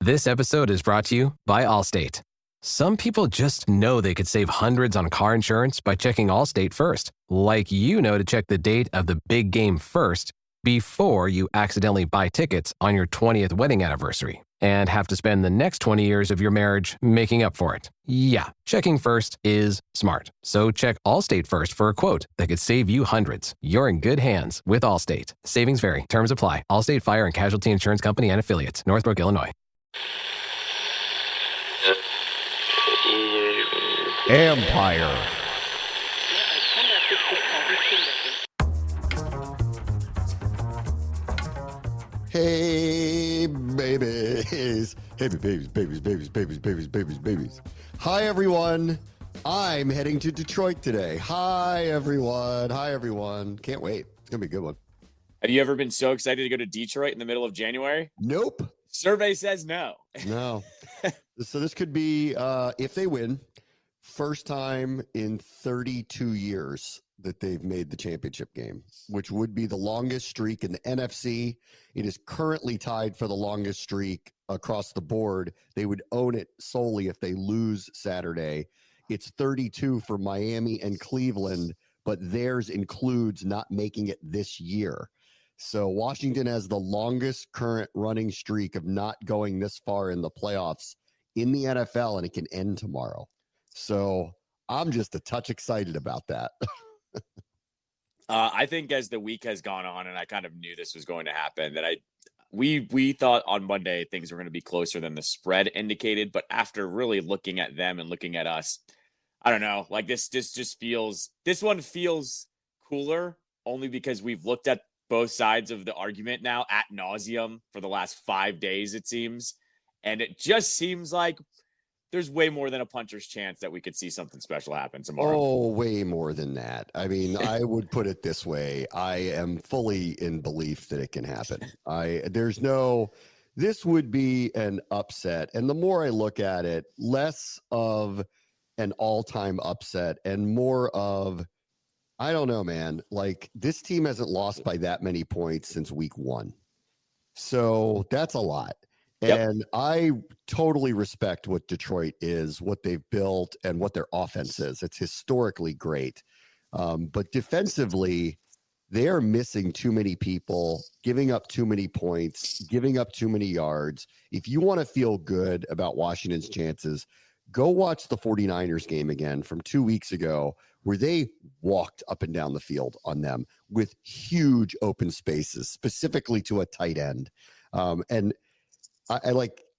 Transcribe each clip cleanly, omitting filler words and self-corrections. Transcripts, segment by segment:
This episode is brought to you by Allstate. Some people just know they could save hundreds on car insurance by checking Allstate first, like to check the date of the big game first before you accidentally buy tickets on your 20th wedding anniversary and have to spend the next 20 years of your marriage making up for it. Yeah, checking first is smart. So check Allstate first for a quote that could save you hundreds. You're in good hands with Allstate. Savings vary. Terms apply. Allstate Fire and Casualty Insurance Company and Affiliates. Northbrook, Illinois. Ampire. Hey, babies. Hey, babies. Hi, everyone. I'm heading to Detroit today. Hi, everyone. Can't wait. It's going to be a good one. Have you ever been so excited to go to Detroit in the middle of January? Nope. Survey says no. No. So this could be, if they win, first time in 32 years that they've made the championship game, which would be the longest streak in the NFC. It is currently tied for the longest streak across the board. They would own it solely if they lose Saturday. It's 32 for Miami and Cleveland, but theirs includes not making it this year. So Washington has the longest current running streak of not going this far in the playoffs in the NFL, and it can end tomorrow. So I'm just a touch excited about that. I think as the week has gone on, and I kind of knew this was going to happen, that we thought on Monday things were going to be closer than the spread indicated. But after really looking at them and looking at us, I don't know, like this one feels cooler only because we've looked at both sides of the argument now ad nauseum for the last 5 days, it seems. And it just seems like there's way more than a puncher's chance that we could see something special happen tomorrow. Oh, way more than that. I mean, I would put it this way. I am fully in belief that it can happen. This would be an upset. And the more I look at it, less of an all-time upset and more of, I don't know, man, like this team hasn't lost by that many points since week 1. So that's a lot. And I totally respect what Detroit is, what they've built, and what their offense is. It's historically great. But defensively, they are missing too many people, giving up too many points, giving up too many yards. If you want to feel good about Washington's chances, go watch the 49ers game again from 2 weeks ago, where they walked up and down the field on them with huge open spaces, specifically to a tight end.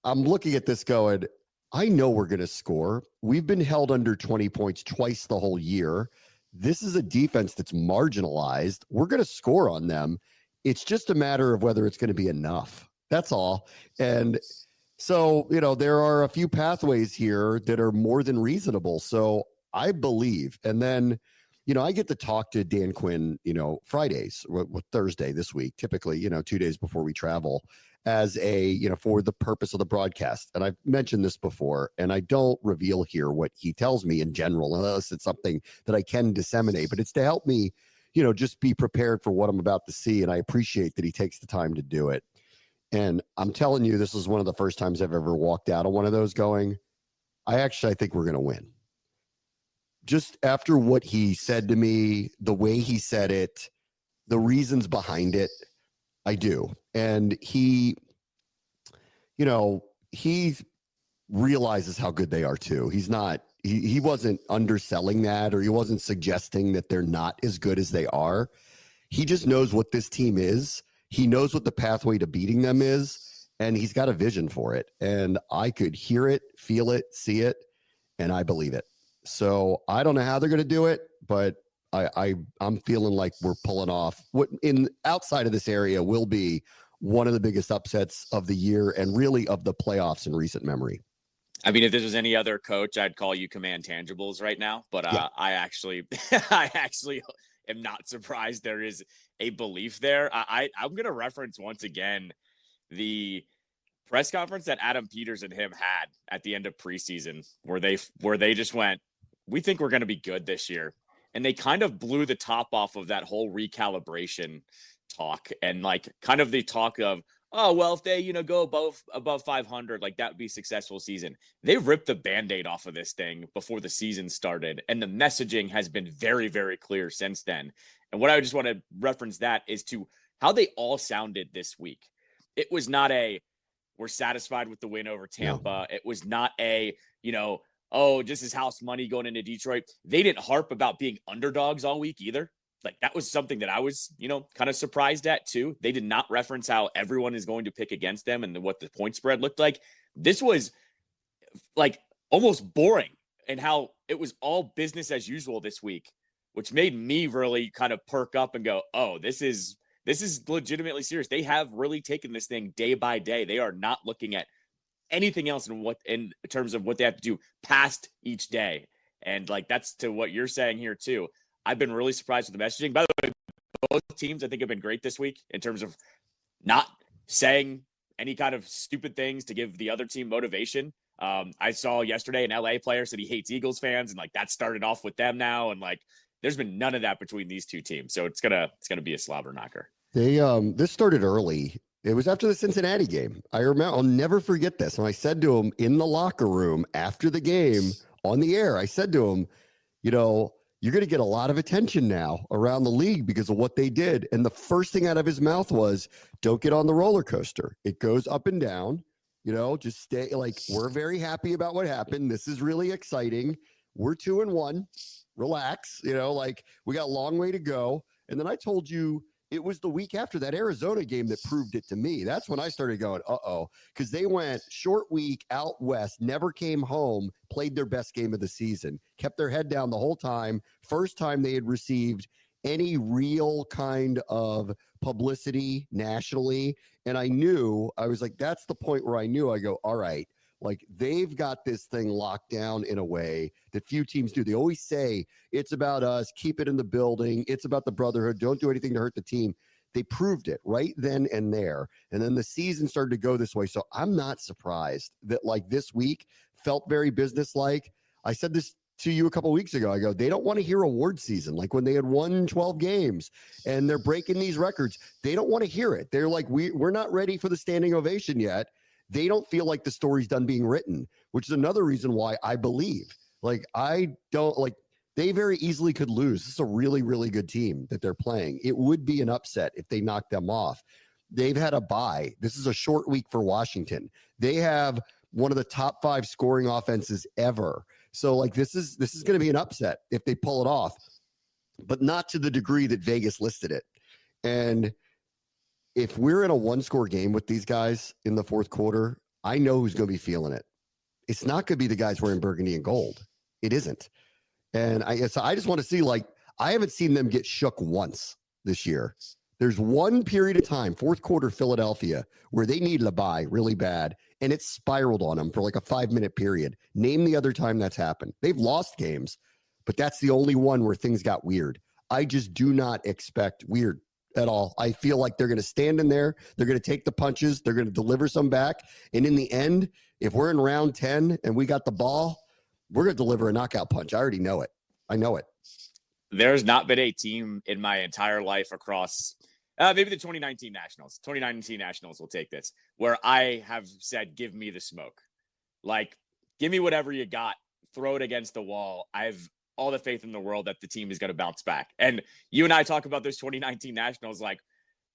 I'm looking at this going, I know we're going to score. We've been held under 20 points twice the whole year. This is a defense that's marginalized. We're going to score on them. It's just a matter of whether it's going to be enough. That's all. And so, there are a few pathways here that are more than reasonable. So I believe. And then, I get to talk to Dan Quinn, Fridays, Thursday this week, typically, 2 days before we travel, as for the purpose of the broadcast. And I've mentioned this before, and I don't reveal here what he tells me in general, unless it's something that I can disseminate, but it's to help me, just be prepared for what I'm about to see. And I appreciate that he takes the time to do it. And I'm telling you, this is one of the first times I've ever walked out of one of those going, I think we're going to win. Just after what he said to me, the way he said it, the reasons behind it, I do. And he realizes how good they are too. He wasn't underselling that, or he wasn't suggesting that they're not as good as they are. He just knows what this team is. He knows what the pathway to beating them is, and he's got a vision for it. And I could hear it, feel it, see it, and I believe it. So I don't know how they're going to do it, but I'm feeling like we're pulling off what in outside of this area will be one of the biggest upsets of the year and really of the playoffs in recent memory. I mean, if this was any other coach, I'd call you command tangibles right now. But Yeah. I actually am not surprised there is a belief there. I'm going to reference once again the press conference that Adam Peters and him had at the end of preseason, where they just went, "We think we're going to be good this year." And they kind of blew the top off of that whole recalibration talk and like kind of the talk of, oh, well, if they, go above 500, like that would be a successful season. They ripped the Band-Aid off of this thing before the season started, and the messaging has been very, very clear since then. And what I just want to reference that is to how they all sounded this week. It was not a, we're satisfied with the win over Tampa. No. It was not a, oh, just as house money going into Detroit. They didn't harp about being underdogs all week either. Like that was something that I was, kind of surprised at too. They did not reference how everyone is going to pick against them and what the point spread looked like. This was like almost boring, and how it was all business as usual this week, which made me really kind of perk up and go, oh, this is legitimately serious. They have really taken this thing day by day. They are not looking at anything else in terms of what they have to do past each day. And like, that's to what you're saying here too. I've been really surprised with the messaging. By the way, both teams I think have been great this week in terms of not saying any kind of stupid things to give the other team motivation. I saw yesterday an LA player said he hates Eagles fans, and like that started off with them now. And like, there's been none of that between these two teams. So it's gonna be a slobber knocker. They this started early. It was after the Cincinnati game. I remember, I'll never forget this. And I said to him in the locker room after the game on the air, I said to him, you're going to get a lot of attention now around the league because of what they did. And the first thing out of his mouth was, don't get on the roller coaster. It goes up and down, just stay like, we're very happy about what happened. This is really exciting. We're 2-1. Relax. Like we got a long way to go. And then I told you, it was the week after that Arizona game that proved it to me. That's when I started going, because they went short week out west, never came home, played their best game of the season, kept their head down the whole time. First time they had received any real kind of publicity nationally. And I was like, that's the point where I knew. I go, all right. Like they've got this thing locked down in a way that few teams do. They always say it's about us, keep it in the building. It's about the brotherhood. Don't do anything to hurt the team. They proved it right then and there. And then the season started to go this way. So I'm not surprised that like this week felt very businesslike. I said this to you a couple of weeks ago. I go, they don't want to hear award season. Like when they had won 12 games and they're breaking these records, they don't want to hear it. They're like, we're not ready for the standing ovation yet. They don't feel like the story's done being written, which is another reason why I believe. Like, I don't like, they very easily could lose. This is a really, really good team that they're playing. It would be an upset if they knocked them off. They've had a bye. This is a short week for Washington. They have one of the top 5 scoring offenses ever. So like, this is going to be an upset if they pull it off, but not to the degree that Vegas listed it. And if we're in a 1-score game with these guys in the fourth quarter, I know who's going to be feeling it. It's not going to be the guys wearing burgundy and gold. It isn't. And I just want to see, like, I haven't seen them get shook once this year. There's one period of time, fourth quarter Philadelphia, where they needed a bye really bad, and it spiraled on them for like a 5-minute period. Name the other time that's happened. They've lost games, but that's the only one where things got weird. I just do not expect weird at all. I feel like they're going to stand in there. They're going to take the punches. They're going to deliver some back. And in the end, if we're in round 10 and we got the ball, we're going to deliver a knockout punch. I already know it. I know it. There's not been a team in my entire life across maybe the 2019 Nationals. 2019 Nationals will take this, where I have said, give me the smoke. Like, give me whatever you got. Throw it against the wall. I've all the faith in the world that the team is going to bounce back. And you and I talk about those 2019 Nationals, like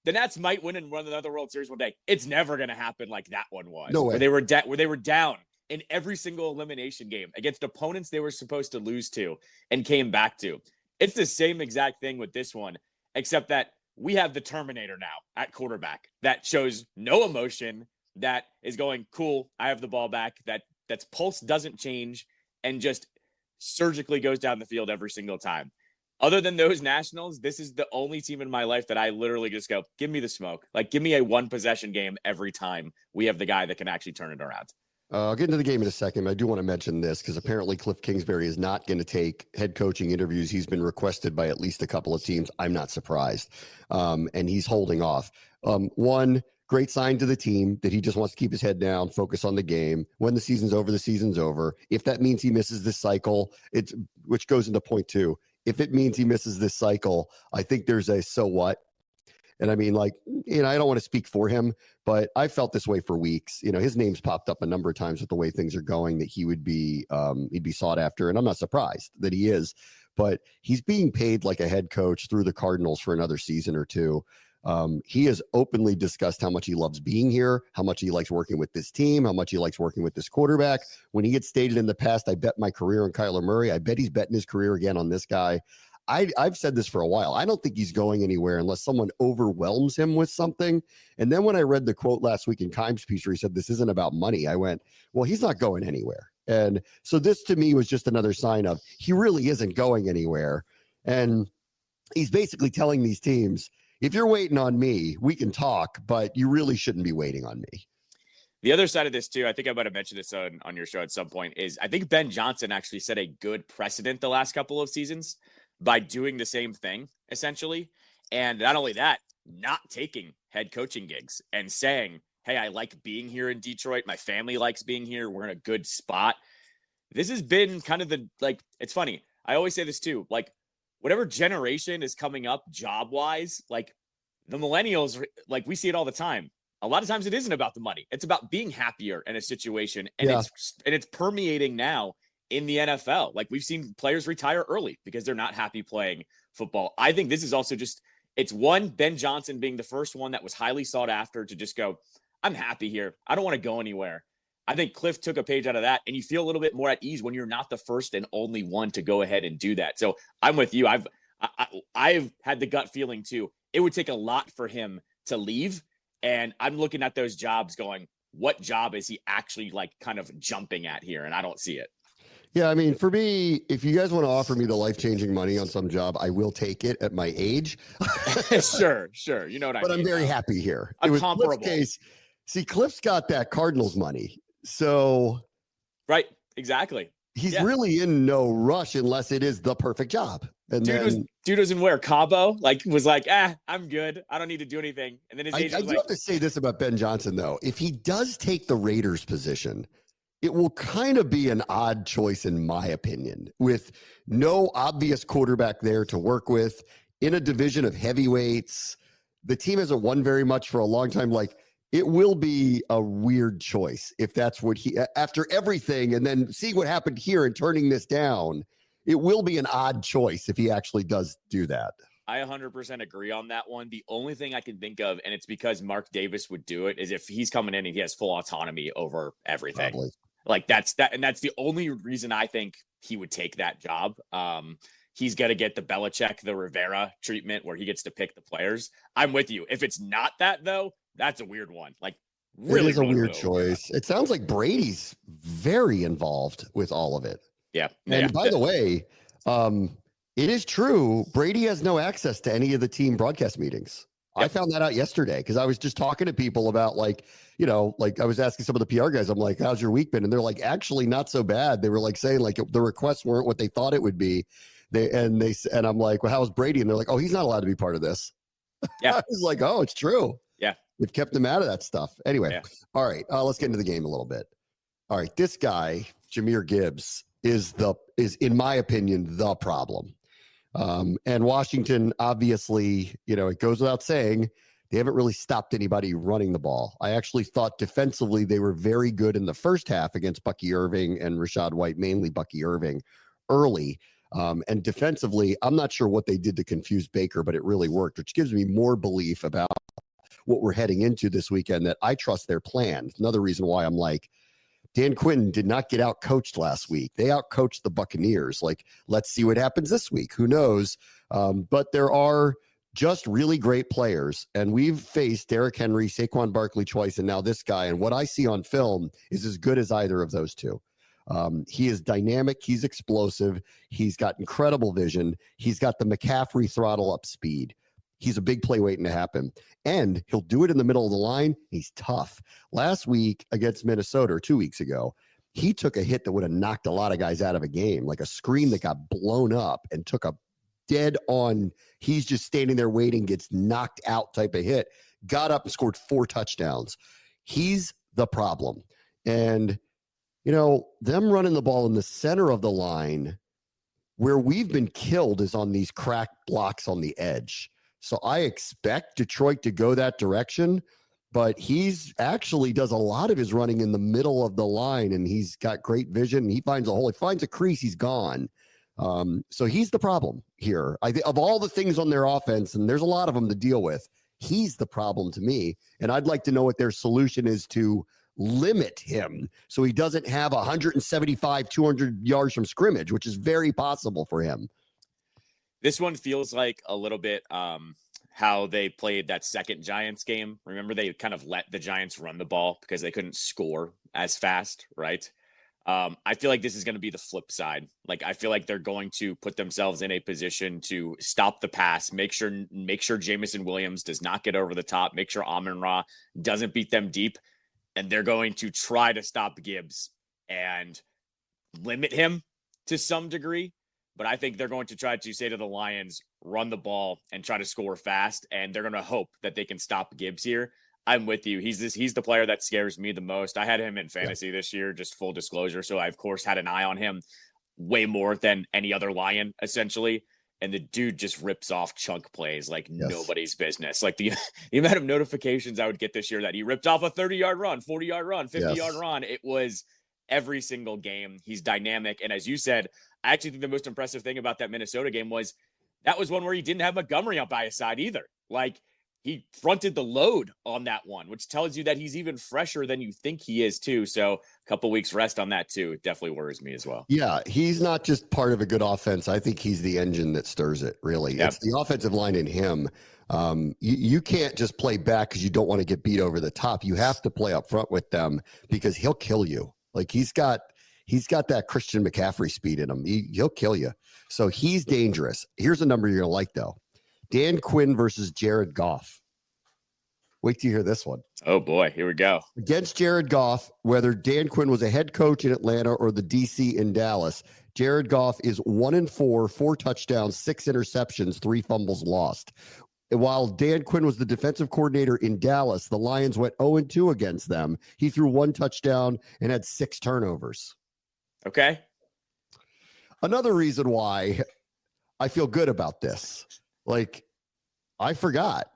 the Nats might win and run another World Series one day. It's never going to happen like that one was. No way. Where they were down in every single elimination game against opponents they were supposed to lose to and came back to. It's the same exact thing with this one, except that we have the Terminator now at quarterback that shows no emotion, that is going, cool, I have the ball back, that's pulse doesn't change, and just surgically goes down the field every single time. Other than those Nationals, this is the only team in my life that I literally just go, give me the smoke. Like, give me a 1-possession game every time we have the guy that can actually turn it around. I'll get into the game in a second, but I do want to mention this because apparently Cliff Kingsbury is not going to take head coaching interviews. He's been requested by at least a couple of teams. I'm not surprised. And he's holding off. One, great sign to the team that he just wants to keep his head down, focus on the game. When the season's over, the season's over. If that means he misses this cycle, which goes into point 2. If it means he misses this cycle, I think there's a so what. And I mean, like, I don't want to speak for him, but I felt this way for weeks. His name's popped up a number of times with the way things are going, that he would be, he'd be sought after. And I'm not surprised that he is, but he's being paid like a head coach through the Cardinals for another season or two. He has openly discussed how much he loves being here, how much he likes working with this team, how much he likes working with this quarterback. When he gets stated in the past, I bet my career on Kyler Murray. I bet he's betting his career again on this guy. I've said this for a while. I don't think he's going anywhere unless someone overwhelms him with something. And then when I read the quote last week in Kimes' piece where he said, this isn't about money, I went, well, he's not going anywhere. And so this to me was just another sign of he really isn't going anywhere. And he's basically telling these teams, if you're waiting on me, we can talk, but you really shouldn't be waiting on me. The other side of this too, I think I might have mentioned this on your show at some point, is I think Ben Johnson actually set a good precedent the last couple of seasons by doing the same thing, essentially. And not only that, not taking head coaching gigs and saying, hey, I like being here in Detroit. My family likes being here. We're in a good spot. This has been kind of it's funny. I always say this too, like whatever generation is coming up job-wise, like the millennials, like we see it all the time. A lot of times it isn't about the money. It's about being happier in a situation. And it's permeating now in the NFL. Like we've seen players retire early because they're not happy playing football. I think this is also it's Ben Johnson being the first one that was highly sought after to just go, I'm happy here. I don't want to go anywhere. I think Cliff took a page out of that, and you feel a little bit more at ease when you're not the first and only one to go ahead and do that. So I'm with you. I've had the gut feeling too. It would take a lot for him to leave. And I'm looking at those jobs going, what job is he actually like kind of jumping at here? And I don't see it. Yeah, I mean, for me, if you guys want to offer me the life-changing money on some job, I will take it at my age. Sure. You know what I mean. But I'm very happy here. A It was comparable Cliff's case. See, Cliff's got that Cardinals money. So right, exactly. He's really in no rush unless it is the perfect job. And dude was in where? Cabo? Was like, I'm good. I don't need to do anything. And then his agent I do have to say this about Ben Johnson, though. If he does take the Raiders position, it will kind of be an odd choice, in my opinion, with no obvious quarterback there to work with in a division of heavyweights. The team hasn't won very much for a long time. It will be a weird choice if that's what after everything and then seeing what happened here and turning this down, it will be an odd choice if he actually does do that. I 100% agree on that one. The only thing I can think of, and it's because Mark Davis would do it, is if he's coming in and he has full autonomy over everything. Probably. That's the only reason I think he would take that job. He's got to get the Belichick, the Rivera treatment where he gets to pick the players. I'm with you. If it's not that, though, that's a weird one. Really, it is a weird choice. It sounds like Brady's very involved with all of it. Yeah. And by the way, it is true. Brady has no access to any of the team broadcast meetings. Yep. I found that out yesterday because I was just talking to people about I was asking some of the PR guys, I'm like, how's your week been? And they're like, actually not so bad. They were saying the requests weren't what they thought it would be. And I'm like, well, how's Brady? And they're like, oh, he's not allowed to be part of this. Yeah. I was like, oh, it's true. Yeah. They've kept him out of that stuff. Anyway. Yeah. All right. Let's get into the game a little bit. All right. This guy, Jahmyr Gibbs, is in my opinion, the problem. And Washington, obviously, it goes without saying, they haven't really stopped anybody running the ball. I actually thought defensively they were very good in the first half against Bucky Irving and Rachaad White, mainly Bucky Irving early. And defensively, I'm not sure what they did to confuse Baker, but it really worked, which gives me more belief about what we're heading into this weekend, that I trust their plan. Another reason why I'm like, Dan Quinn did not get out-coached last week. They out-coached the Buccaneers. Let's see what happens this week. Who knows? But there are just really great players. And we've faced Derrick Henry, Saquon Barkley twice, and now this guy. And what I see on film is as good as either of those two. He is dynamic. He's explosive. He's got incredible vision. He's got the McCaffrey throttle up speed. He's a big play waiting to happen. And he'll do it in the middle of the line. He's tough. Last week against Minnesota, or 2 weeks ago, he took a hit that would have knocked a lot of guys out of a game, like a screen that got blown up and took a dead on. He's just standing there waiting, gets knocked out type of hit, got up and scored 4 touchdowns. He's the problem. And, them running the ball in the center of the line, where we've been killed is on these cracked blocks on the edge. So I expect Detroit to go that direction, but he's actually does a lot of his running in the middle of the line, and he's got great vision. And he finds a hole. He finds a crease, he's gone. So he's the problem here. I think of all the things on their offense, and there's a lot of them to deal with, he's the problem to me. And I'd like to know what their solution is to limit him so he doesn't have 175, 200 yards from scrimmage, which is very possible for him. This one feels like a little bit how they played that second Giants game. Remember, they kind of let the Giants run the ball because they couldn't score as fast, right? I feel like this is going to be the flip side. Like, I feel like they're going to put themselves in a position to stop the pass, make sure Jameson Williams does not get over the top, make sure Amon-Ra doesn't beat them deep, and they're going to try to stop Gibbs and limit him to some degree. But I think they're going to try to say to the Lions, run the ball and try to score fast, and they're going to hope that they can stop Gibbs here. I'm with you. He's the player that scares me the most. I had him in fantasy this year, just full disclosure. So I, of course, had an eye on him way more than any other Lion, essentially. And the dude just rips off chunk plays like nobody's business. Like the amount of notifications I would get this year that he ripped off a 30-yard run, 40-yard run, 50-yard run. It was every single game. He's dynamic. And as you said, I actually think the most impressive thing about that Minnesota game was that was one where he didn't have Montgomery up by his side either. Like, he fronted the load on that one, which tells you that he's even fresher than you think he is too. So a couple weeks rest on that too. It definitely worries me as well. Yeah, he's not just part of a good offense. I think he's the engine that stirs it, really. Yep. It's the offensive line in him. You can't just play back because you don't want to get beat over the top. You have to play up front with them because he'll kill you. Like, he's got that Christian McCaffrey speed in him. He'll kill you. So he's dangerous. Here's a number you're going to like, though. Dan Quinn versus Jared Goff. Wait till you hear this one. Oh, boy. Here we go. Against Jared Goff, whether Dan Quinn was a head coach in Atlanta or the DC in Dallas, Jared Goff is 1-4, 4 touchdowns, 6 interceptions, 3 fumbles lost. While Dan Quinn was the defensive coordinator in Dallas, the Lions went 0-2 against them. He threw 1 touchdown and had 6 turnovers. Okay. Another reason why I feel good about this. Like, I forgot.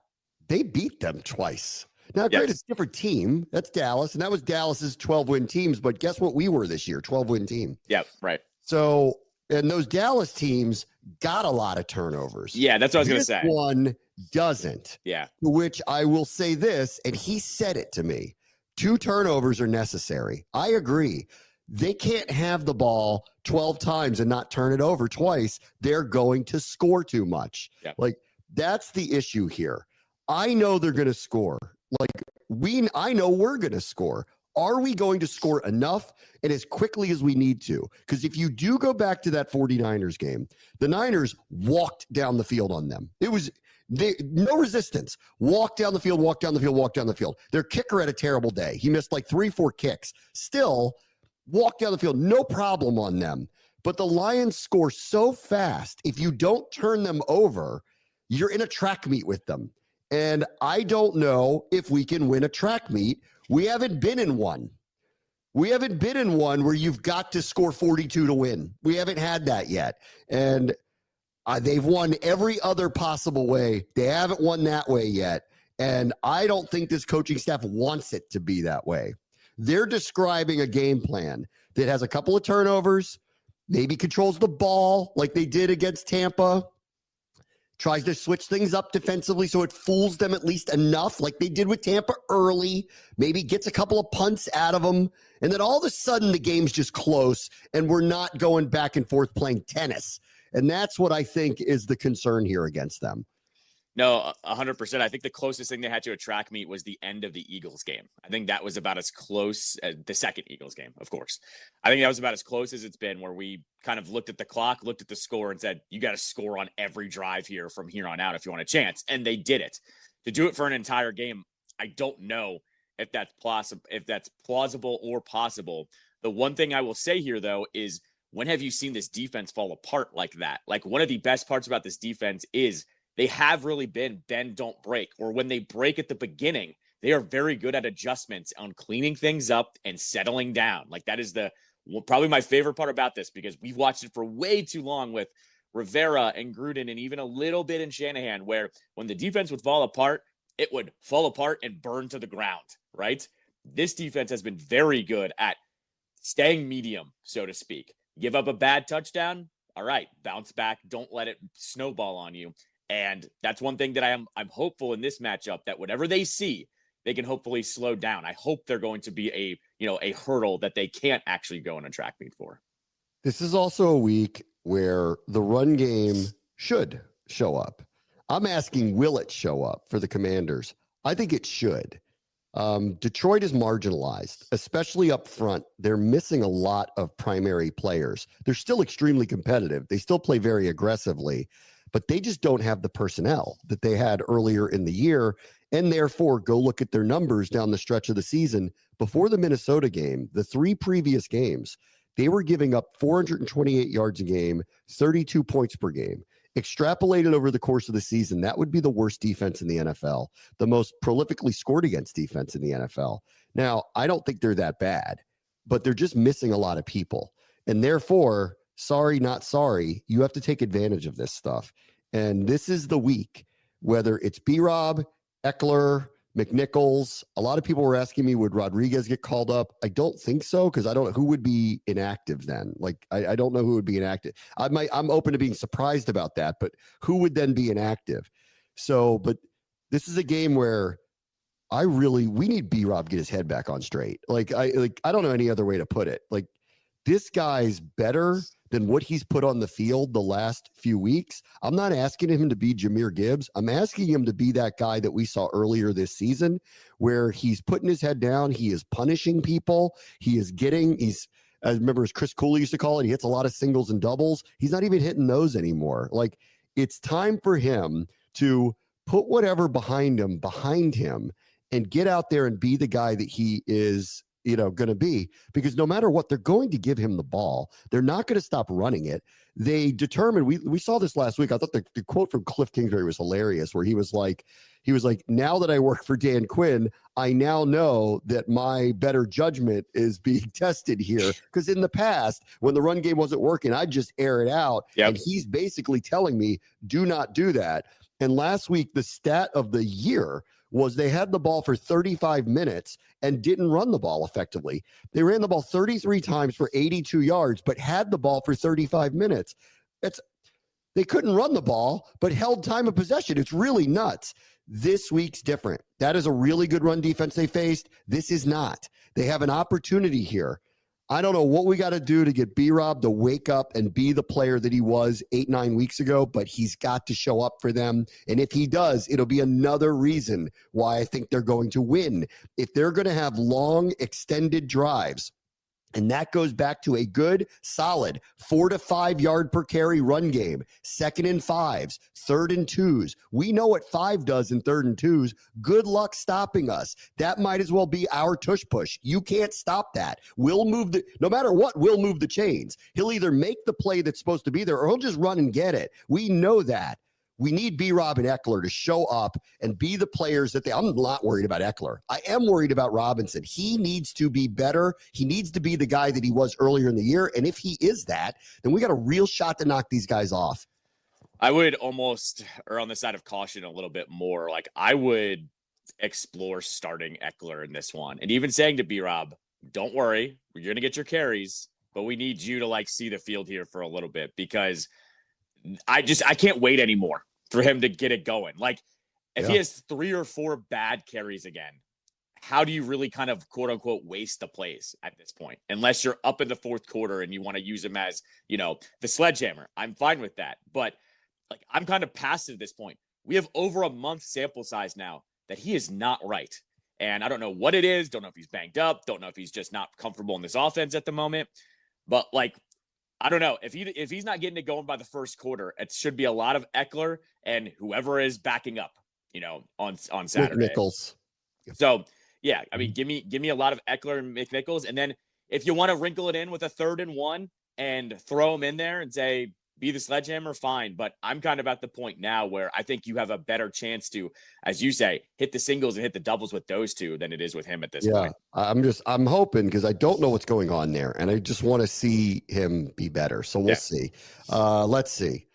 They beat them twice. Now, granted, it's a different team. That's Dallas, and that was Dallas's 12-win teams. But guess what we were this year? 12-win team. Yeah, right. So, and those Dallas teams got a lot of turnovers. Yeah, that's what I was going to say. This one doesn't. Yeah. To which I will say this, and he said it to me. 2 turnovers are necessary. I agree. They can't have the ball 12 times and not turn it over twice. They're going to score too much. Yeah. Like, that's the issue here. I know they're going to score. I know we're going to score. Are we going to score enough and as quickly as we need to? Because if you do go back to that 49ers game, the Niners walked down the field on them. It was no resistance. Walk down the field, walk down the field, walk down the field. Their kicker had a terrible day. He missed like 3-4 kicks. Still, walk down the field, no problem on them. But the Lions score so fast, if you don't turn them over, you're in a track meet with them. And I don't know if we can win a track meet. We haven't been in one. We haven't been in one where you've got to score 42 to win. We haven't had that yet. And they've won every other possible way. They haven't won that way yet. And I don't think this coaching staff wants it to be that way. They're describing a game plan that has a couple of turnovers, maybe controls the ball like they did against Tampa, tries to switch things up defensively so it fools them at least enough like they did with Tampa early, maybe gets a couple of punts out of them, and then all of a sudden the game's just close and we're not going back and forth playing tennis. And that's what I think is the concern here against them. No, 100%. I think the closest thing they had to a track meet was the end of the Eagles game. I think that was about as close as the second Eagles game, of course. I think that was about as close as it's been, where we kind of looked at the clock, looked at the score, and said, you got to score on every drive here from here on out if you want a chance. And they did it. To do it for an entire game, I don't know if that's plausible or possible. The one thing I will say here, though, is when have you seen this defense fall apart like that? Like, one of the best parts about this defense is they have really been bend, don't break, or when they break at the beginning, they are very good at adjustments on cleaning things up and settling down. Like, that is probably my favorite part about this, because we've watched it for way too long with Rivera and Gruden and even a little bit in Shanahan, where when the defense would fall apart, it would fall apart and burn to the ground, right? This defense has been very good at staying medium, so to speak. Give up a bad touchdown, all right, bounce back. Don't let it snowball on you. And that's one thing that I'm hopeful in this matchup, that whatever they see, they can hopefully slow down. I hope they're going to be a hurdle that they can't actually go in a track meet for. This is also a week where the run game should show up. I'm asking, will it show up for the Commanders? I think it should. Detroit is marginalized, especially up front. They're missing a lot of primary players. They're still extremely competitive. They still play very aggressively, but they just don't have the personnel that they had earlier in the year. And therefore, go look at their numbers down the stretch of the season. Before the Minnesota game, the 3 previous games, they were giving up 428 yards a game, 32 points per game. Extrapolated over the course of the season, that would be the worst defense in the NFL, the most prolifically scored against defense in the NFL. Now, I don't think they're that bad, but they're just missing a lot of people. And therefore, sorry, not sorry, you have to take advantage of this stuff. And this is the week, whether it's B-Rob, Eckler, McNichols. A lot of people were asking me, would Rodriguez get called up? I don't think so, because I don't know who would be inactive then. Like, I don't know who would be inactive. I'm open to being surprised about that, but who would then be inactive? So, but this is a game where we need B-Rob get his head back on straight. I don't know any other way to put it. Like, this guy's better than what he's put on the field the last few weeks. I'm not asking him to be Jahmyr Gibbs. I'm asking him to be that guy that we saw earlier this season, where he's putting his head down. He is punishing people. I remember, as Chris Cooley used to call it, he hits a lot of singles and doubles. He's not even hitting those anymore. Like, it's time for him to put whatever behind him and get out there and be the guy that he is going to be, because no matter what, they're going to give him the ball. They're not going to stop running it. They determined, we saw this last week. I thought the quote from Cliff Kingsbury was hilarious, where he was like, now that I work for Dan Quinn, I now know that my better judgment is being tested here. Because in the past, when the run game wasn't working, I'd just air it out. Yep. And he's basically telling me, do not do that. And last week, the stat of the year was they had the ball for 35 minutes and didn't run the ball effectively. They ran the ball 33 times for 82 yards, but had the ball for 35 minutes. They couldn't run the ball, but held time of possession. It's really nuts. This week's different. That is a really good run defense they faced. This is not. They have an opportunity here. I don't know what we got to do to get B-Rob to wake up and be the player that he was 8-9 weeks ago, but he's got to show up for them. And if he does, it'll be another reason why I think they're going to win. If they're going to have long, extended drives, and that goes back to a good, solid 4 to 5 yard per carry run game, 2nd and 5s, 3rd and 2s. We know what 5 does in 3rd and 2s. Good luck stopping us. That might as well be our tush push. You can't stop that. No matter what, we'll move the chains. He'll either make the play that's supposed to be there, or he'll just run and get it. We know that. We need B-Rob and Eckler to show up and be the players that I'm not worried about Eckler. I am worried about Robinson. He needs to be better. He needs to be the guy that he was earlier in the year. And if he is that, then we got a real shot to knock these guys off. I would almost err on the side of caution a little bit more. Like, I would explore starting Eckler in this one. And even saying to B-Rob, don't worry, you're going to get your carries, but we need you to see the field here for a little bit, because I can't wait anymore for him to get it going. If he has 3 or 4 bad carries again, how do you really kind of quote unquote waste the plays at this point? Unless you're up in the 4th quarter and you want to use him as, the sledgehammer. I'm fine with that. But I'm kind of past it at this point. We have over a month sample size now that he is not right. And I don't know what it is. Don't know if he's banged up. Don't know if he's just not comfortable in this offense at the moment. But I don't know. If he's not getting it going by the 1st quarter, it should be a lot of Eckler and whoever is backing up, on Saturday. McNichols. So yeah, I mean, give me a lot of Eckler and McNichols, and then if you want to wrinkle it in with a 3rd and 1 and throw him in there and say be the sledgehammer, fine. But I'm kind of at the point now where I think you have a better chance to, as you say, hit the singles and hit the doubles with those two than it is with him at this point. I'm hoping, because I don't know what's going on there, and I just want to see him be better. So we'll see. Let's see.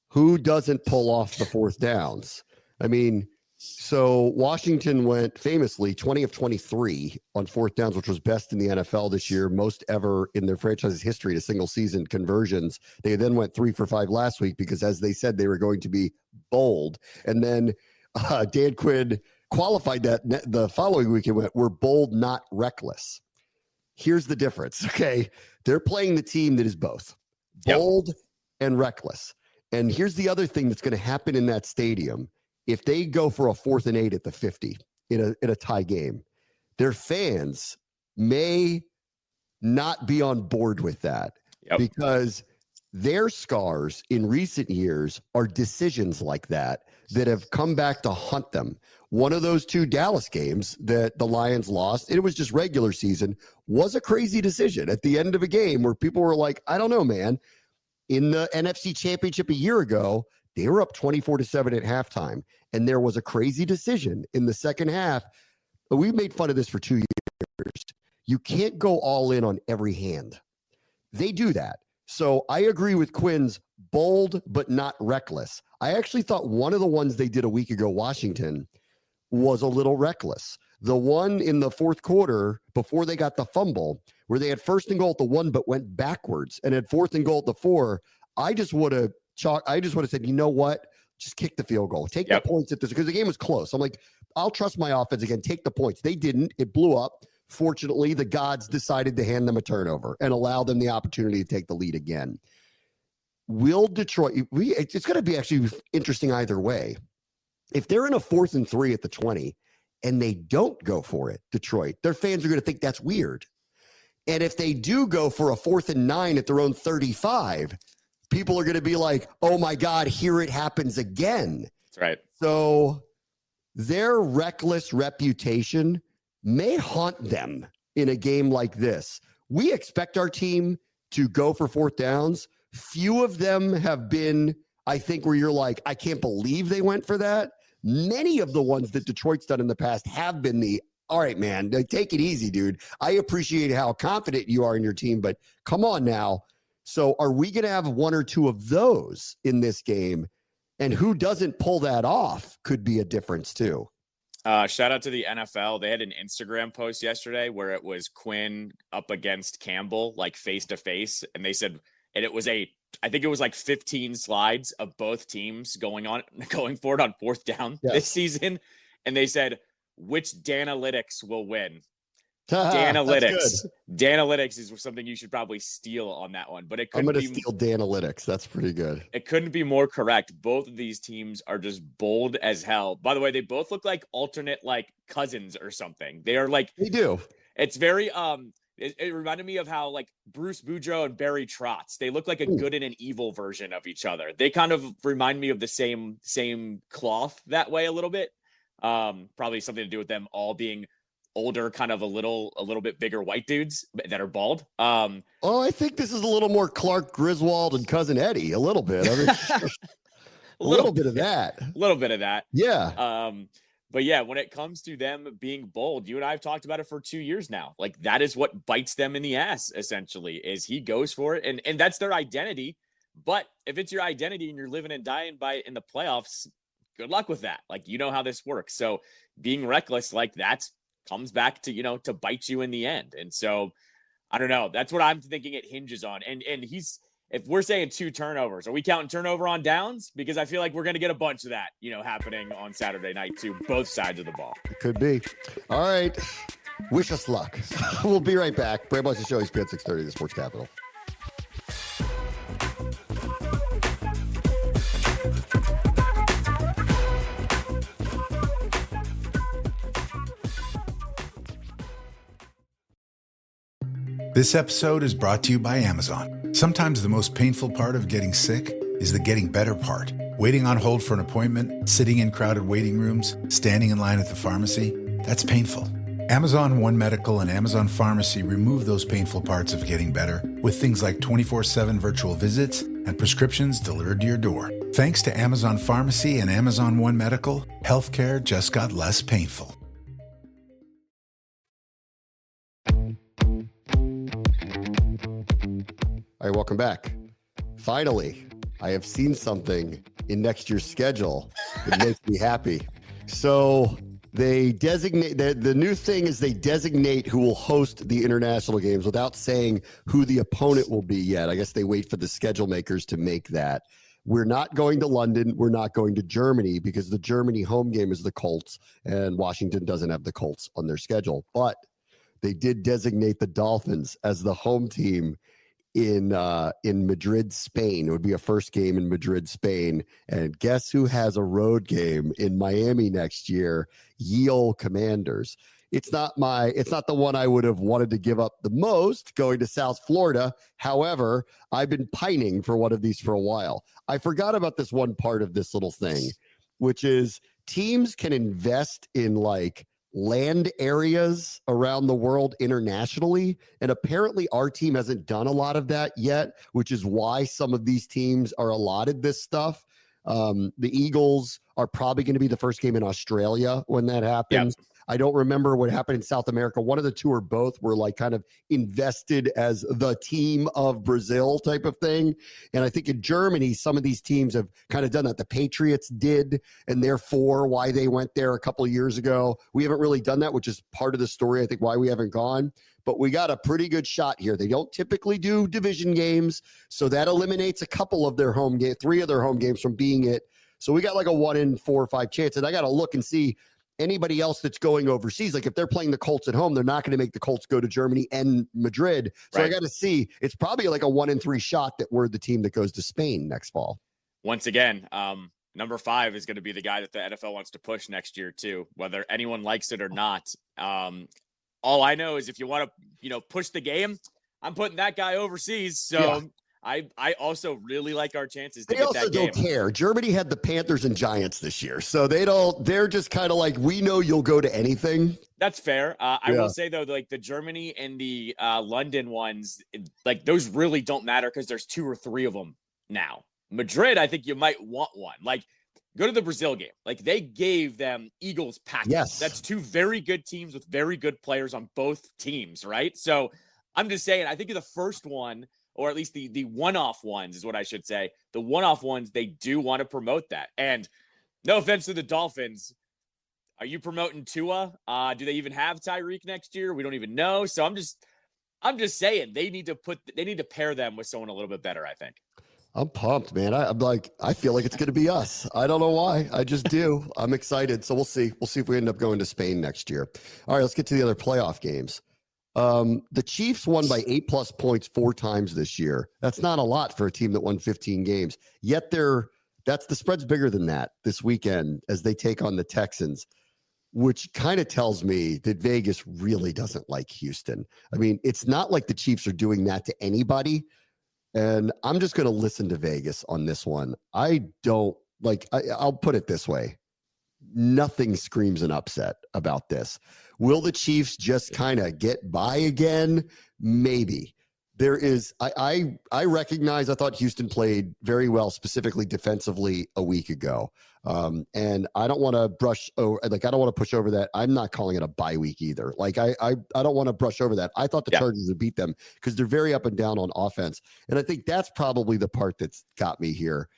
Who doesn't pull off the fourth downs? I mean, so Washington went famously 20 of 23 on fourth downs, which was best in the NFL this year, most ever in their franchise's history to single season conversions. They then went 3 for 5 last week because, as they said, they were going to be bold. And then Dan Quinn qualified that the following week. It went, we're bold, not reckless. Here's the difference. Okay. They're playing the team that is both bold and reckless. And here's the other thing that's going to happen in that stadium. If they go for a 4th and 8 at the 50 in a tie game, their fans may not be on board with that because their scars in recent years are decisions like that have come back to haunt them. One of those 2 Dallas games that the Lions lost, it was just regular season, was a crazy decision at the end of a game where people were like, I don't know, man. In the NFC Championship a year ago, they were up 24-7 at halftime, and there was a crazy decision in the second half. We made fun of this for 2 years. You can't go all in on every hand. They do that. So I agree with Quinn's bold but not reckless. I actually thought one of the ones they did a week ago, Washington, was a little reckless. The one in the fourth quarter before they got the fumble, where they had 1st and goal at the 1 but went backwards and had 4th and goal at the 4, I just would have said, you know what? Just kick the field goal. Take the points at this, because the game was close. I'm like, I'll trust my offense again. Take the points. They didn't. It blew up. Fortunately, the gods decided to hand them a turnover and allow them the opportunity to take the lead again. Will Detroit, it's going to be actually interesting either way. If they're in a 4th and 3 at the 20 and they don't go for it, Detroit, their fans are going to think that's weird. And if they do go for a 4th and 9 at their own 35, people are going to be like, oh my God, here it happens again. That's right. So their reckless reputation may haunt them in a game like this. We expect our team to go for 4th downs. Few of them have been, I think, where you're like, I can't believe they went for that. Many of the ones that Detroit's done in the past have been all right, man, take it easy, dude. I appreciate how confident you are in your team, but come on now. So are we going to have 1 or 2 of those in this game? And who doesn't pull that off could be a difference too. Shout out to the NFL. They had an Instagram post yesterday where it was Quinn up against Campbell, like face to face. And they said, and it was I think it was like 15 slides of both teams going for it on 4th down this season. And they said, which Danalytics will win? Danalytics. Danalytics is something you should probably steal on that one, but I'm going to steal Danalytics. That's pretty good. It couldn't be more correct. Both of these teams are just bold as hell. By the way, they both look like alternate like cousins or something. They are like, they do. It's very, it reminded me of how like Bruce Boudreaux and Barry Trotz, they look like a good and an evil version of each other. They kind of remind me of the same cloth that way a little bit. Probably something to do with them all being older, kind of a little bit bigger white dudes that are bald. I think this is a little more Clark Griswold and Cousin Eddie, a little bit. I mean, a little bit of that. A little bit of that. Yeah. But yeah, when it comes to them being bold, you and I have talked about it for 2 years now. Like that is what bites them in the ass, essentially, is he goes for it. And that's their identity. But if it's your identity and you're living and dying by it in the playoffs, good luck with that. Like, you know how this works. So being reckless like that comes back to, to bite you in the end. And so I don't know. That's what I'm thinking it hinges on. And if we're saying 2 turnovers, are we counting turnover on downs? Because I feel like we're going to get a bunch of that, happening on Saturday night to both sides of the ball. Could be. All right. Wish us luck. We'll be right back. Bram Buster Show, ESPN 630, the Sports Capital. This episode is brought to you by Amazon. Sometimes the most painful part of getting sick is the getting better part. Waiting on hold for an appointment, sitting in crowded waiting rooms, standing in line at the pharmacy, that's painful. Amazon One Medical and Amazon Pharmacy remove those painful parts of getting better with things like 24/7 virtual visits and prescriptions delivered to your door. Thanks to Amazon Pharmacy and Amazon One Medical, healthcare just got less painful. All right, welcome back. Finally, I have seen something in next year's schedule that makes me happy. So they designate the new thing is they designate who will host the international games without saying who the opponent will be yet. I guess they wait for the schedule makers to make that. We're not going to London. We're not going to Germany because the Germany home game is the Colts, and Washington doesn't have the Colts on their schedule. But they did designate the Dolphins as the home team in Madrid, Spain. It would be a first game in Madrid, Spain. And guess who has a road game in Miami next year? Ye olde Commanders. It's not the one I would have wanted to give up the most, going to South Florida. However, I've been pining for one of these for a while. I forgot about this one part of this little thing, which is teams can invest in like land areas around the world internationally. And apparently our team hasn't done a lot of that yet, which is why some of these teams are allotted this stuff. The Eagles are probably going to be the first game in Australia when that happens. Yep. I don't remember what happened in South America. One of the two or both were like kind of invested as the team of Brazil type of thing. And I think in Germany, some of these teams have kind of done that. The Patriots did, and therefore why they went there a couple of years ago. We haven't really done that, which is part of the story, I think, why we haven't gone. But we got a pretty good shot here. They don't typically do division games, so that eliminates a couple of their home game, 3 of their home games from being it. So we got like a 1 in 4 or 5 chance. And I got to look and see anybody else that's going overseas. Like if they're playing the Colts at home, they're not going to make the Colts go to Germany and Madrid. So right. I got to see. It's probably like a 1 in 3 shot that we're the team that goes to Spain next fall. Once again, number 5 is going to be the guy that the NFL wants to push next year too, whether anyone likes it or not. All I know is if you want to, push the game, I'm putting that guy overseas. So yeah. I also really like our chances to get that game. They also don't care. Germany had the Panthers and Giants this year. So they're just kind of like, we know you'll go to anything. That's fair. I will say though, like the Germany and the London ones, like those really don't matter because there's 2 or 3 of them now. Madrid, I think you might want one. Like go to the Brazil game. Like they gave them Eagles package. Yes. That's 2 very good teams with very good players on both teams, right? So I'm just saying, I think the first one, or at least the one-off ones is what I should say. The one-off ones, they do want to promote that. And no offense to the Dolphins, are you promoting Tua? Do they even have Tyreek next year? We don't even know. So I'm just saying they need to pair them with someone a little bit better, I think. I'm pumped, man. I feel like it's going to be us. I don't know why. I just do. I'm excited. So we'll see. We'll see if we end up going to Spain next year. All right, let's get to the other playoff games. The Chiefs won by 8+ points 4 times this year. That's not a lot for a team that won 15 games. Yet the spread's bigger than that this weekend as they take on the Texans, which kind of tells me that Vegas really doesn't like Houston. I mean, it's not like the Chiefs are doing that to anybody. And I'm just going to listen to Vegas on this one. I'll put it this way. Nothing screams an upset about this. Will the Chiefs just kind of get by again? Maybe. There is, I recognize, I thought Houston played very well, specifically defensively a week ago. And I don't want to I don't want to push over that. I'm not calling it a bye week either. Like I don't want to brush over that. I thought the Chargers would beat them because they're very up and down on offense. And I think that's probably the part that's got me here.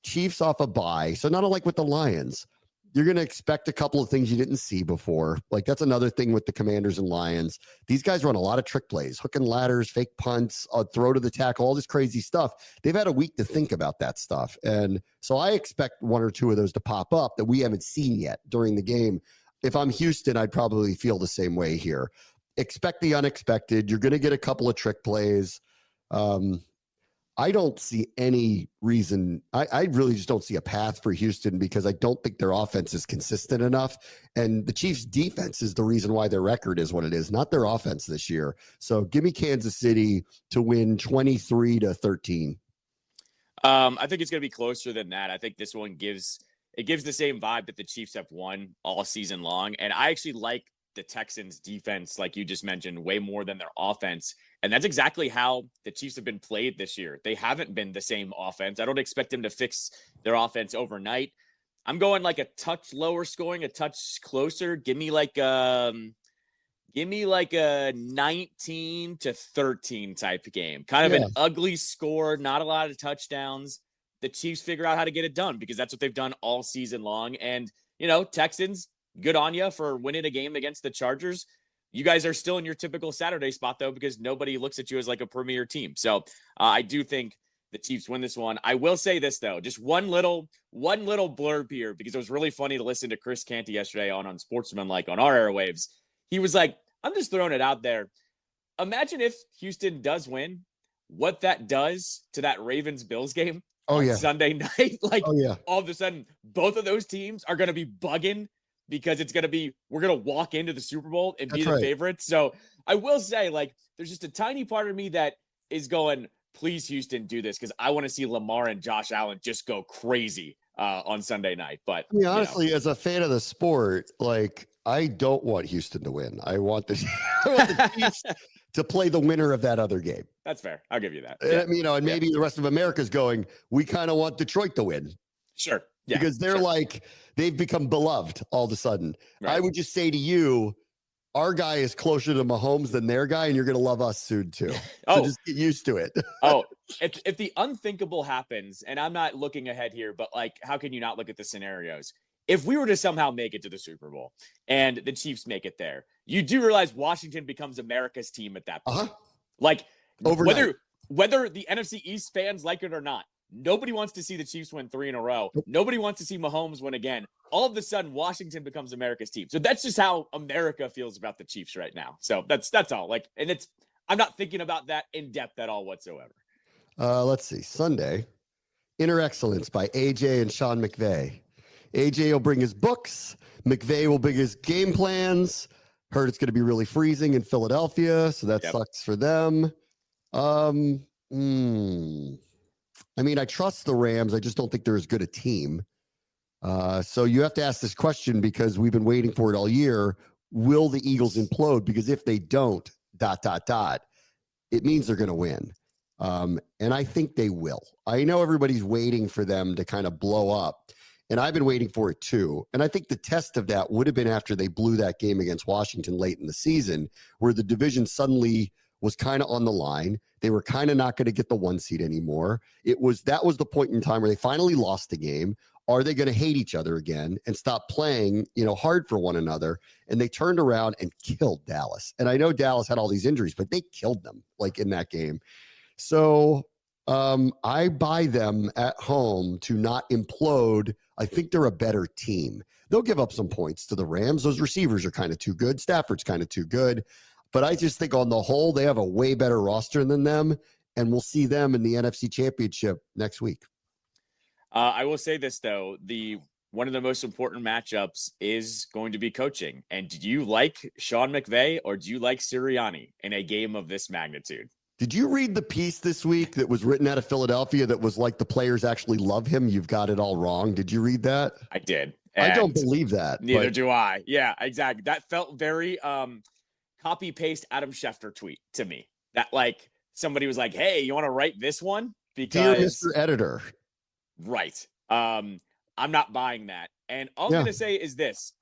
Chiefs off a bye. So not unlike with the Lions, you're going to expect a couple of things you didn't see before. Like that's another thing with the Commanders and Lions. These guys run a lot of trick plays, hook and ladders, fake punts, throw to the tackle, all this crazy stuff. They've had a week to think about that stuff. And so I expect 1 or 2 of those to pop up that we haven't seen yet during the game. If I'm Houston, I'd probably feel the same way here. Expect the unexpected. You're going to get a couple of trick plays. I don't see any reason. I really just don't see a path for Houston because I don't think their offense is consistent enough. And the Chiefs' defense is the reason why their record is what it is, not their offense this year. So give me Kansas City to win 23-13. I think it's going to be closer than that. I think this one gives the same vibe that the Chiefs have won all season long. And I actually like the Texans defense, like you just mentioned, way more than their offense. And that's exactly how the Chiefs have been played this year. They haven't been the same offense. I don't expect them to fix their offense overnight. I'm going like a touch lower scoring, a touch closer. Give me like a 19-13 type game. Kind of an ugly score, not a lot of touchdowns, the Chiefs figure out how to get it done, because that's what they've done all season long. And, Texans, good on you for winning a game against the Chargers. You guys are still in your typical Saturday spot, though, because nobody looks at you as like a premier team. So I do think the Chiefs win this one. I will say this, though, just one little blurb here, because it was really funny to listen to Chris Canty yesterday on Sportsmanlike on our airwaves. He was like, I'm just throwing it out there. Imagine if Houston does win, what that does to that Ravens-Bills game on Sunday night. All of a sudden, both of those teams are going to be bugging, because it's going to be, we're going to walk into the Super Bowl and be the favorites. So I will say, there's just a tiny part of me that is going, please, Houston, do this, because I want to see Lamar and Josh Allen just go crazy on Sunday night. But I mean, honestly, as a fan of the sport, I don't want Houston to win. I want the Chiefs to play the winner of that other game. That's fair. I'll give you that. Yeah. And maybe the rest of America's going, we kind of want Detroit to win. Sure. Yeah, because they're they've become beloved all of a sudden. Right. I would just say to you, our guy is closer to Mahomes than their guy, and you're going to love us soon too. So just get used to it. If the unthinkable happens, and I'm not looking ahead here, but how can you not look at the scenarios? If we were to somehow make it to the Super Bowl and the Chiefs make it there, you do realize Washington becomes America's team at that point. Whether the NFC East fans like it or not, nobody wants to see the Chiefs win 3 in a row. Nobody wants to see Mahomes win again. All of a sudden, Washington becomes America's team. So that's just how America feels about the Chiefs right now. So that's all. I'm not thinking about that in depth at all whatsoever. Let's see. Sunday, Inner Excellence by AJ and Sean McVay. AJ will bring his books. McVay will bring his game plans. Heard it's going to be really freezing in Philadelphia, so that sucks for them. I mean, I trust the Rams. I just don't think they're as good a team. So you have to ask this question, because we've been waiting for it all year. Will the Eagles implode? Because if they don't, ... it means they're going to win. And I think they will. I know everybody's waiting for them to kind of blow up, and I've been waiting for it too. And I think the test of that would have been after they blew that game against Washington late in the season, where the division suddenly was kind of on the line. They were kind of not going to get the 1 seed anymore. That was the point in time where they finally lost the game. Are they going to hate each other again and stop playing, hard for one another? And they turned around and killed Dallas. And I know Dallas had all these injuries, but they killed them in that game. So I buy them at home to not implode. I think they're a better team. They'll give up some points to the Rams. Those receivers are kind of too good. Stafford's kind of too good. But I just think on the whole, they have a way better roster than them, and we'll see them in the NFC Championship next week. I will say this, though. One of the most important matchups is going to be coaching. And do you like Sean McVay or do you like Sirianni in a game of this magnitude? Did you read the piece this week that was written out of Philadelphia that was like the players actually love him? You've got it all wrong. Did you read that? I did. I don't believe that. Neither do I. Yeah, exactly. That felt very copy paste Adam Schefter tweet to me. That somebody was like, "Hey, you want to write this one?" Because dear Mr. Editor. Right. I'm not buying that. And all I'm going to say is this.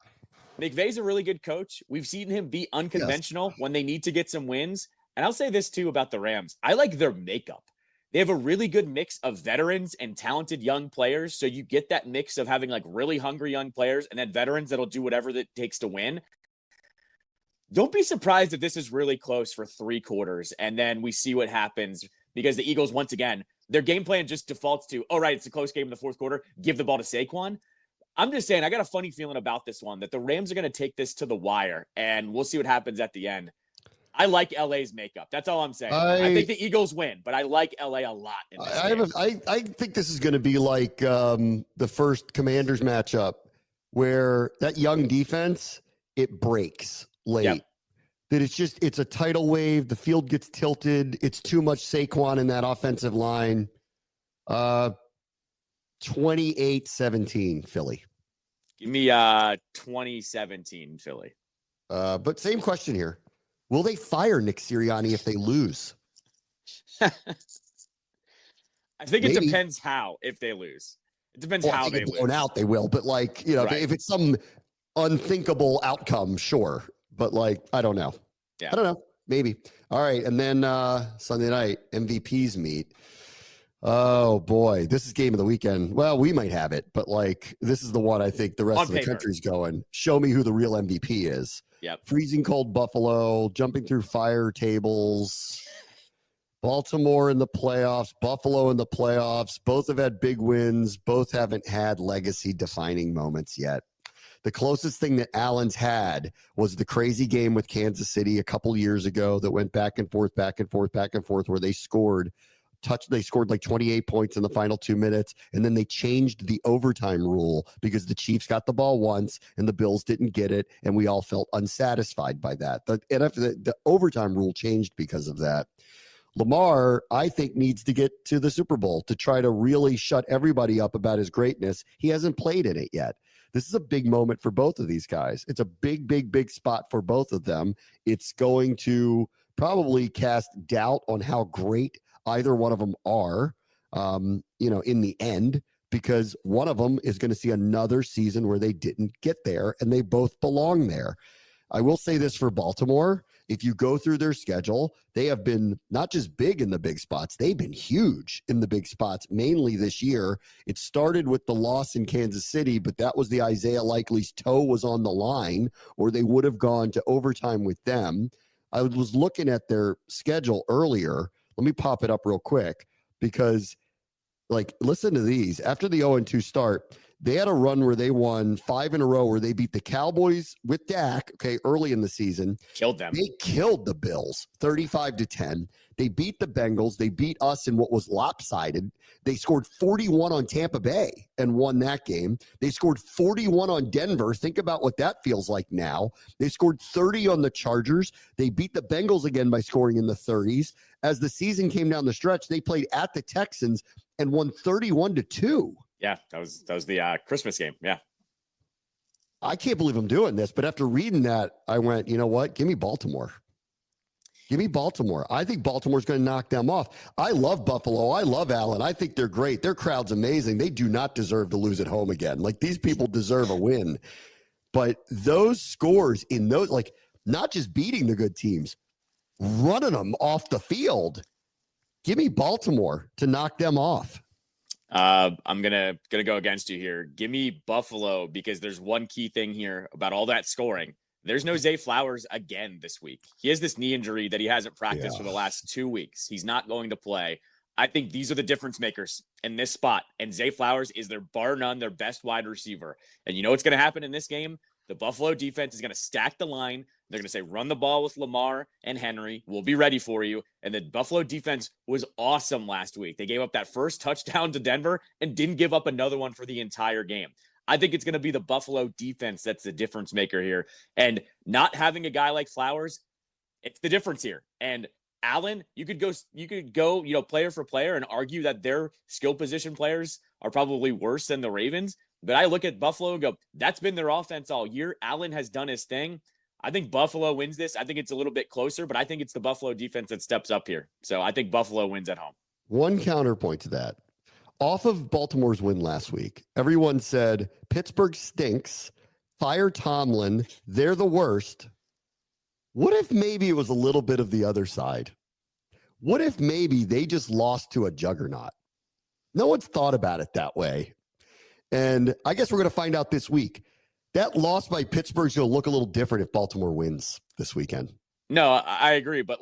McVay's a really good coach. We've seen him be unconventional when they need to get some wins. And I'll say this too about the Rams. I like their makeup. They have a really good mix of veterans and talented young players. So you get that mix of having really hungry young players and then veterans that'll do whatever it takes to win. Don't be surprised if this is really close for 3 quarters and then we see what happens, because the Eagles, once again, their game plan just defaults to, it's a close game in the 4th quarter. Give the ball to Saquon. I'm just saying, I got a funny feeling about this one, that the Rams are going to take this to the wire, and we'll see what happens at the end. I like LA's makeup. That's all I'm saying. I think the Eagles win, but I like LA a lot. In this game. I think this is going to be like the first Commanders matchup, where that young defense, it breaks late. Yep. That it's a tidal wave. The field gets tilted. It's too much Saquon in that offensive line. 28-17 Philly. Give me 2017 Philly. But same question here. Will they fire Nick Sirianni if they lose? I think it depends how, if they lose. It depends how they lose. Blown out, they will. But if it's some unthinkable outcome, sure. But I don't know. Yeah. I don't know. Maybe. All right. And then Sunday night, MVPs meet. Oh boy, this is game of the weekend. Well, we might have it, but like this is the one I think the rest of the country's going. Show me who the real MVP is. Yep. Freezing cold Buffalo, jumping through fire tables. Baltimore in the playoffs, Buffalo in the playoffs. Both have had big wins. Both haven't had legacy-defining moments yet. The closest thing that Allen's had was the crazy game with Kansas City a couple years ago that went back and forth, where they scored like 28 points in the final 2 minutes, and then they changed the overtime rule because the Chiefs got the ball once and the Bills didn't get it, and we all felt unsatisfied by that. The overtime rule changed because of that. Lamar, I think, needs to get to the Super Bowl to try to really shut everybody up about his greatness. He hasn't played in it yet. This is a big moment for both of these guys. It's a big, big, big spot for both of them. It's going to probably cast doubt on how great either one of them are, in the end, because one of them is going to see another season where they didn't get there, and they both belong there. I will say this for Baltimore. If you go through their schedule, they have been not just big in the big spots, they've been huge in the big spots, mainly this year. It started with the loss in Kansas City, but that was the Isaiah Likely's toe was on the line, or they would have gone to overtime with them. I was looking at their schedule earlier. Let me pop it up real quick because, listen to these. After the 0-2 start, they had a run where they won 5 in a row where they beat the Cowboys with Dak, early in the season. Killed them. They killed the Bills 35-10. They beat the Bengals. They beat us in what was lopsided. They scored 41 on Tampa Bay and won that game. They scored 41 on Denver. Think about what that feels like now. They scored 30 on the Chargers. They beat the Bengals again by scoring in the 30s. As the season came down the stretch, they played at the Texans and won 31-2. Yeah, that was the Christmas game. Yeah. I can't believe I'm doing this, but after reading that, I went, you know what? Give me Baltimore. Give me Baltimore. I think Baltimore's going to knock them off. I love Buffalo. I love Allen. I think they're great. Their crowd's amazing. They do not deserve to lose at home again. These people deserve a win. But those scores in those, not just beating the good teams, running them off the field. Give me Baltimore to knock them off. I'm gonna go against you here. Give me Buffalo because there's one key thing here about all that scoring. There's no Zay Flowers again this week. He has this knee injury that he hasn't practiced for the last 2 weeks. He's not going to play. I think these are the difference makers in this spot. And Zay Flowers is their bar none, their best wide receiver. And you know what's going to happen in this game? The Buffalo defense is going to stack the line. They're going to say, run the ball with Lamar and Henry. We'll be ready for you. And the Buffalo defense was awesome last week. They gave up that first touchdown to Denver and didn't give up another one for the entire game. I think it's going to be the Buffalo defense that's the difference maker here. And not having a guy like Flowers, it's the difference here. And Allen, you could go, player for player and argue that their skill position players are probably worse than the Ravens. But I look at Buffalo and go, that's been their offense all year. Allen has done his thing. I think Buffalo wins this. I think it's a little bit closer, but I think it's the Buffalo defense that steps up here. So I think Buffalo wins at home. One counterpoint to that. Off of Baltimore's win last week, everyone said Pittsburgh stinks, fire Tomlin, they're the worst. What if maybe it was a little bit of the other side? What if maybe they just lost to a juggernaut? No one's thought about it that way. And I guess we're going to find out this week. That loss by Pittsburgh's going to look a little different if Baltimore wins this weekend. No, I agree. But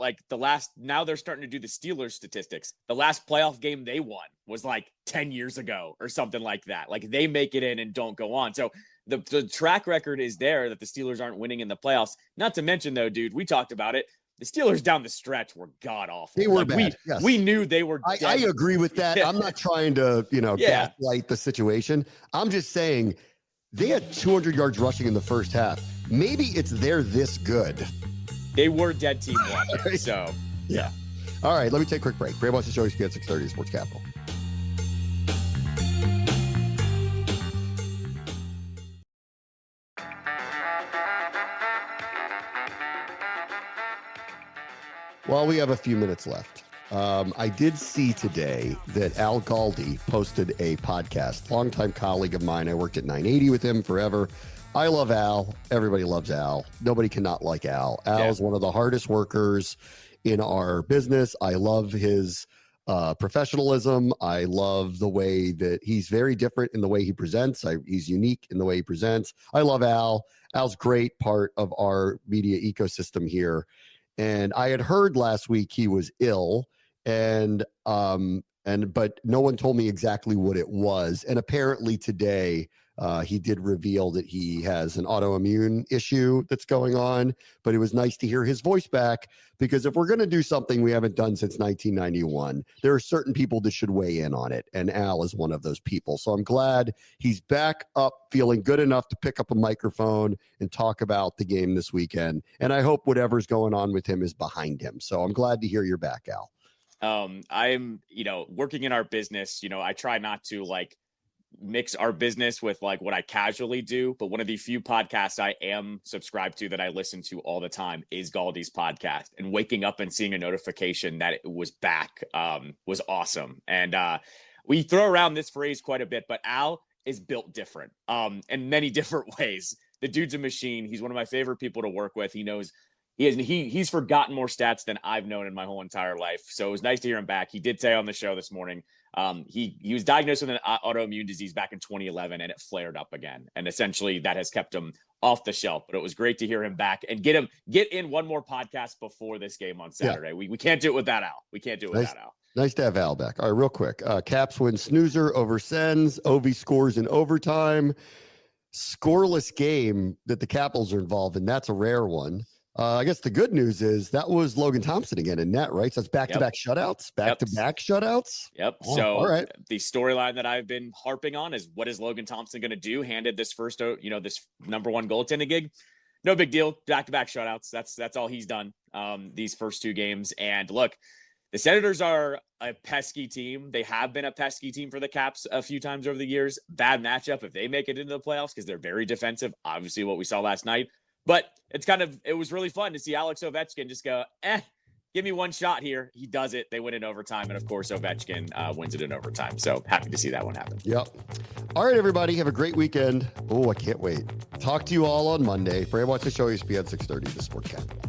now they're starting to do the Steelers statistics. The last playoff game they won was 10 years ago or something like that. They make it in and don't go on. So the track record is there that the Steelers aren't winning in the playoffs. Not to mention, though, dude, we talked about it. The Steelers down the stretch were god awful. They were bad. Yes. We knew they were. I agree with that. I'm not trying to, gaslight the situation. I'm just saying they had 200 yards rushing in the first half. Maybe they're this good. They were dead team one. So yeah. All right, let me take a quick break. Bram watches show ESPN 630 Sports Capital. Well, we have a few minutes left. I did see today that Al Galdi posted a podcast. Longtime colleague of mine. I worked at 980 with him forever. I love Al. Everybody loves Al. Nobody cannot like Al. Al is one of the hardest workers in our business. I love his professionalism. I love the way that he's very different in the way he presents. He's unique in the way he presents. I love Al. Al's great part of our media ecosystem here. And I had heard last week he was ill, but no one told me exactly what it was. And apparently today, he did reveal that he has an autoimmune issue that's going on, but it was nice to hear his voice back, because if we're going to do something we haven't done since 1991, there are certain people that should weigh in on it. And Al is one of those people. So I'm glad he's back up, feeling good enough to pick up a microphone and talk about the game this weekend. And I hope whatever's going on with him is behind him. So I'm glad to hear you're back, Al. I'm, working in our business, I try not to mix our business with what I casually do, but one of the few podcasts I am subscribed to that I listen to all the time is Galdy's podcast, and waking up and seeing a notification that it was back was awesome. And we throw around this phrase quite a bit, but Al is built different in many different ways. The dude's a machine. He's one of my favorite people to work with. He knows he's forgotten more stats than I've known in my whole entire life. So it was nice to hear him back. He did say on the show this morning, he was diagnosed with an autoimmune disease back in 2011, and it flared up again. And essentially that has kept him off the shelf. But it was great to hear him back and get in one more podcast before this game on Saturday. Yeah. We can't do it without Al. We can't do it without Al. Nice to have Al back. All right, real quick. Caps win snoozer over Sens. Ovi scores in overtime. Scoreless game that the Capitals are involved in. That's a rare one. I guess the good news is that was Logan Thompson again in net, right? So it's back-to-back shutouts, back-to-back shutouts. Yep. Oh, so all right. The storyline that I've been harping on is, what is Logan Thompson going to do? Handed this first, this number one goaltending gig. No big deal. Back-to-back shutouts. That's all he's done these first two games. And look, the Senators are a pesky team. They have been a pesky team for the Caps a few times over the years. Bad matchup if they make it into the playoffs, because they're very defensive. Obviously what we saw last night. But it was really fun to see Alex Ovechkin just go, give me one shot here. He does it. They win in overtime. And of course, Ovechkin wins it in overtime. So happy to see that one happen. Yep. All right, everybody. Have a great weekend. Oh, I can't wait. Talk to you all on Monday. Bram watch the show, ESPN 630, the Sportcast.